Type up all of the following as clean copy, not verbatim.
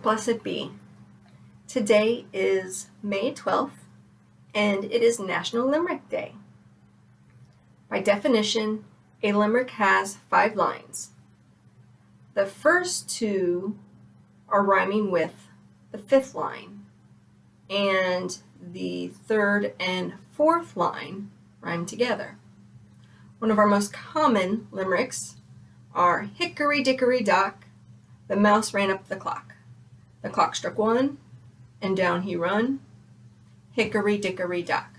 Blessed be. Today is May 12th, and it is National Limerick Day. By definition, a limerick has 5 lines. The first 2 are rhyming with the 5th line, and the 3rd and 4th line rhyme together. One of our most common limericks are hickory dickory dock, the mouse ran up the clock. The clock struck 1, and down he run, hickory dickory dock.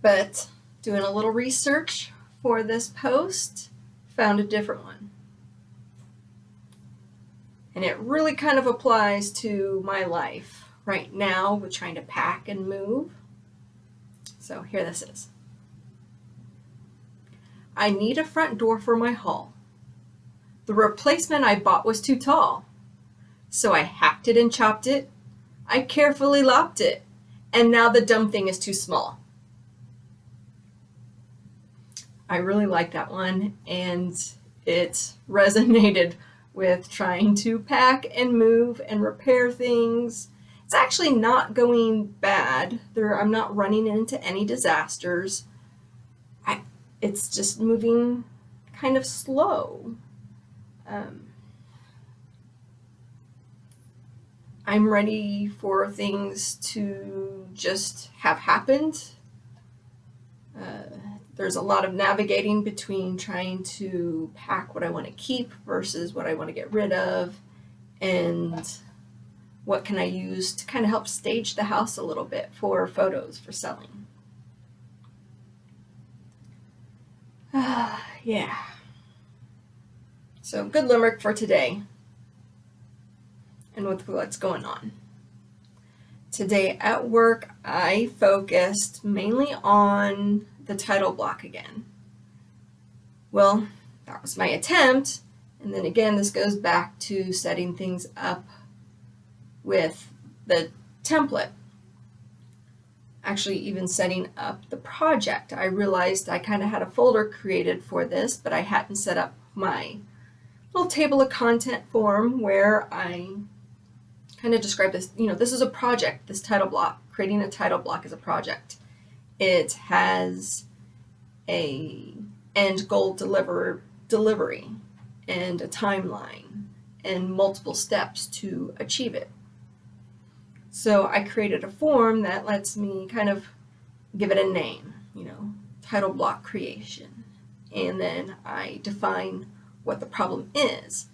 But doing a little research for this post, found a different one. And it really kind of applies to my life right now with trying to pack and move. So here this is. I need a front door for my hall. The replacement I bought was too tall. So I hacked it and chopped it. I carefully lopped it. And now the dumb thing is too small. I really like that one, and it resonated with trying to pack and move and repair things. It's actually not going bad. I'm not running into any disasters. It's just moving kind of slow. I'm ready for things to just have happened. There's a lot of navigating between trying to pack what I want to keep versus what I want to get rid of, and what can I use to kind of help stage the house a little bit for photos for selling. Yeah. So good limerick for today and with what's going on. Today at work, I focused mainly on the title block again. Well, that was my attempt, and then again, this goes back to setting things up with the template. Actually, even setting up the project. I realized I kind of had a folder created for this, but I hadn't set up my little table of content form where I kind of describe this. This is a project, this title block. Creating a title block is a project. It has a end goal delivery and a timeline and multiple steps to achieve it. So I created a form that lets me kind of give it a name, title block creation. And then I define what the problem is,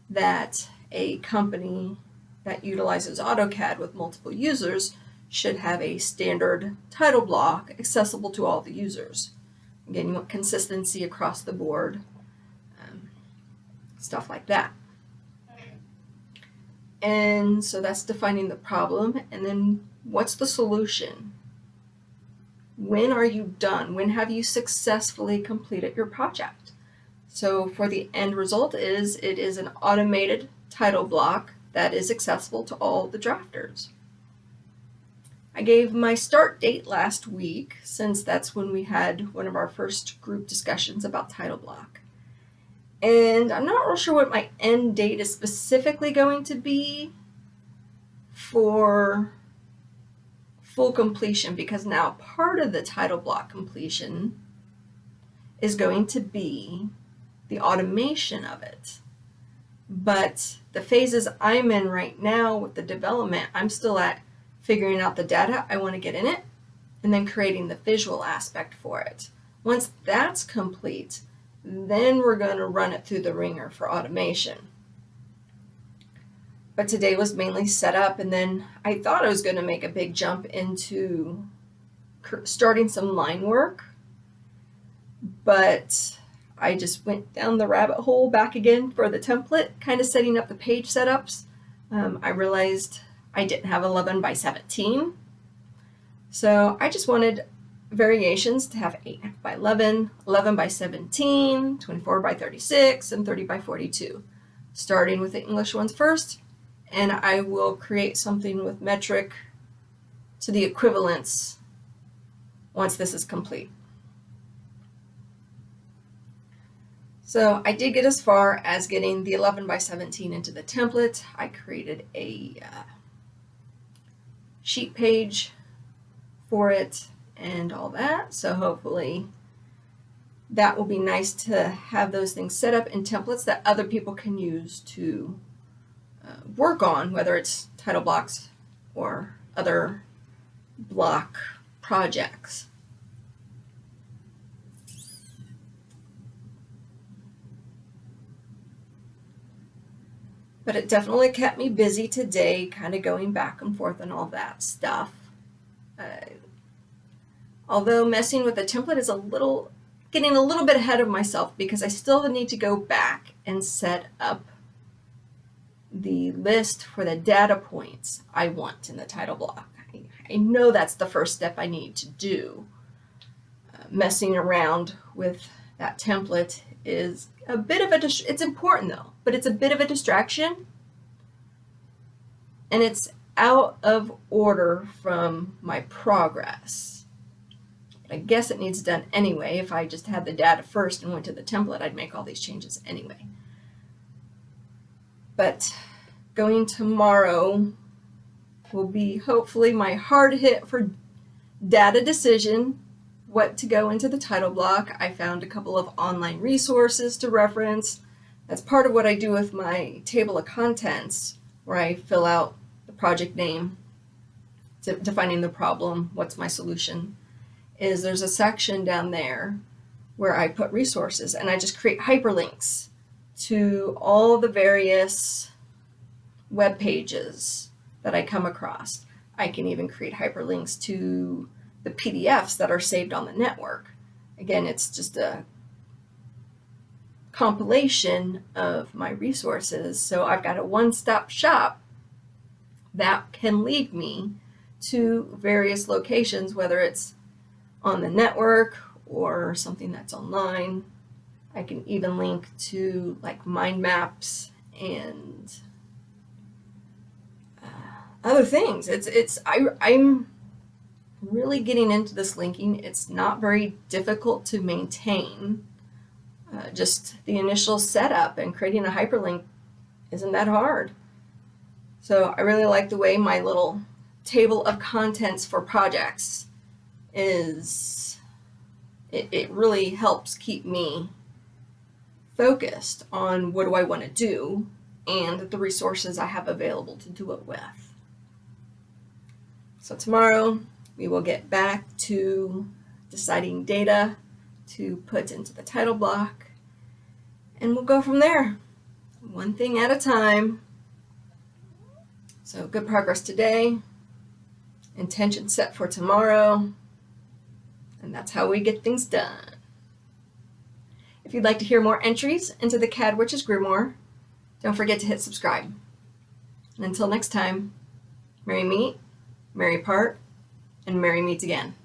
that a company that utilizes AutoCAD with multiple users should have a standard title block accessible to all the users. Again, you want consistency across the board, stuff like that. And so that's defining the problem, and then what's the solution? When are you done? When have you successfully completed your project? So for the end result it is an automated title block that is accessible to all the drafters. I gave my start date last week, since that's when we had one of our first group discussions about title block. And I'm not real sure what my end date is specifically going to be for full completion, because now part of the title block completion is going to be the automation of it. But the phases I'm in right now with the development, I'm still at figuring out the data I want to get in it and then creating the visual aspect for it. Once that's complete, then we're going to run it through the ringer for automation. But today was mainly set up, and then I thought I was going to make a big jump into starting some line work, but I just went down the rabbit hole back again for the template, kind of setting up the page setups. I realized I didn't have 11 by 17, so I just wanted variations to have 8 by 11, 11 by 17, 24 by 36, and 30 by 42. Starting with the English ones first, and I will create something with metric to the equivalence once this is complete. So I did get as far as getting the 11 by 17 into the template. I created a sheet page for it and all that. So hopefully that will be nice to have those things set up in templates that other people can use to work on, whether it's title blocks or other block projects. But it definitely kept me busy today, kind of going back and forth and all that stuff. Although messing with the template is getting a little bit ahead of myself, because I still need to go back and set up the list for the data points I want in the title block. I know that's the first step I need to do. Messing around with that template is a bit of it's important though, but it's a bit of a distraction, and it's out of order from my progress. I guess it needs done anyway. If I just had the data first and went to the template, I'd make all these changes anyway. But going tomorrow will be hopefully my hard hit for data decision, what to go into the title block. I found a couple of online resources to reference. That's part of what I do with my table of contents, where I fill out the project name, defining the problem, what's my solution, is there's a section down there where I put resources, and I just create hyperlinks to all the various web pages that I come across. I can even create hyperlinks to the PDFs that are saved on the network. Again, it's just a compilation of my resources, so I've got a one-stop shop that can lead me to various locations, whether it's on the network or something that's online. I can even link to like mind maps and other things. I'm really getting into this linking. It's not very difficult to maintain. Just the initial setup and creating a hyperlink isn't that hard. So I really like the way my little table of contents for projects is. It really helps keep me focused on what do I want to do and the resources I have available to do it with. So tomorrow we will get back to deciding data to put into the title block, and we'll go from there, one thing at a time. So good progress today, intention set for tomorrow, and that's how we get things done. If you'd like to hear more entries into the CAD Witch's Grimoire, don't forget to hit subscribe. And until next time, merry meet, merry part, and merry meet again.